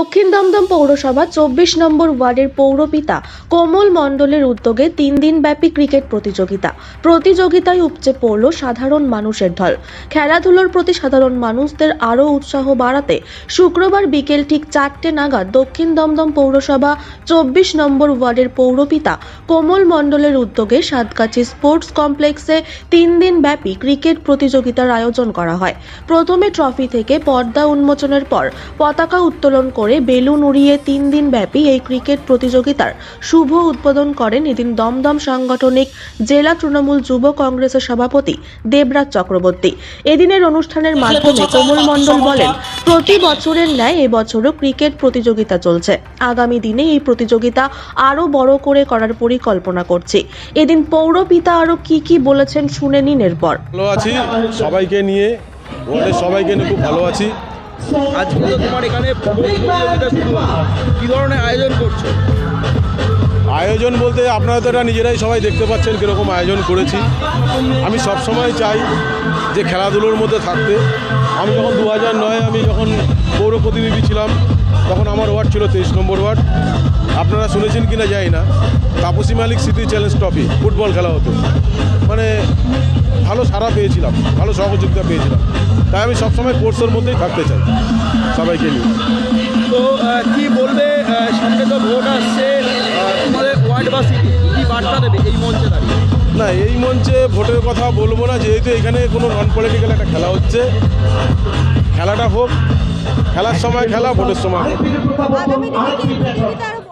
দক্ষিণ দমদম পৌরসভা ২৪ নম্বর ওয়ার্ডের পৌরপিতা কোমল মণ্ডলের উদ্যোগে ৩ দিনব্যাপী ক্রিকেট প্রতিযোগিতায় উপচে পড়ল সাধারণ মানুষের ঢল। খেলাধুলোর প্রতি সাধারণ মানুষদের আরও উৎসাহ বাড়াতে শুক্রবার বিকেল ঠিক ৪টে নাগাদ দক্ষিণ দমদম পৌরসভা ২৪ নম্বর ওয়ার্ডের পৌরপিতা কোমল মণ্ডলের উদ্যোগে সাতগাছি স্পোর্টস কমপ্লেক্সে ৩ দিনব্যাপী ক্রিকেট প্রতিযোগিতার আয়োজন করা হয়। প্রথমে ট্রফি থেকে পর্দা উন্মোচনের পর পতাকা উত্তোলন করে বেলুন উড়িয়ে ৩ দিনব্যাপী এই ক্রিকেট প্রতিযোগিতার শুভ উদ্বোধন করেন এদিন দমদম সাংগঠনিক জেলা তৃণমূল যুব কংগ্রেসের সভাপতি দেবরাজ চক্রবর্তী। এদিনের অনুষ্ঠানের মাধ্যমে কোমল মণ্ডল বলেন, প্রতি বছরের ন্যায় এবছরও ক্রিকেট প্রতিযোগিতা চলছে। আগামী দিনে এই প্রতিযোগিতা আরো বড় করে করার পরিকল্পনা করছি। এদিন পৌরপিতা আরো কি বলেছেন শুনে নিন এরপর। ভালো আছি, সবাইকে নিয়ে ওয়ার্ডের সবাইকে নিয়ে খুব ভালো আছি। আজকে তো তোমার এখানে প্রতিযোগিতা শুরু হলো, কী ধরনের আয়োজন করছো? আয়োজন বলতে আপনারা তো এটা নিজেরাই সবাই দেখতে পাচ্ছেন কীরকম আয়োজন করেছি। আমি সব সময় চাই যে খেলাধুলোর মধ্যে থাকতে। আমি যখন 2009 আমি যখন পৌর প্রতিনিধি ছিলাম তখন আমার ওয়ার্ড ছিল 23 নম্বর ওয়ার্ড। আপনারা শুনেছেন কিনা জানি না, তাপসী মালিক সিটি চ্যালেঞ্জ ট্রফি ফুটবল খেলা হতো, মানে ভালো সাড়া পেয়েছিলাম, ভালো সহযোগিতা পেয়েছিলাম। তাই আমি সবসময় কোর্সের মধ্যেই থাকতে চাই সবাইকে নিয়ে। তো কি বলবে, সামনে তো ভোট আসছে, তোমাদের ওয়ার্ড বা সিটি কী বার্তা দেবে এই মঞ্চে দাঁড়িয়ে? না, এই মঞ্চে ভোটের কথা বলবো না, যেহেতু এখানে কোনো নন পলিটিক্যাল একটা খেলা হচ্ছে। খেলাটা হোক, খেলার সময় খেলা, ভোটের সময়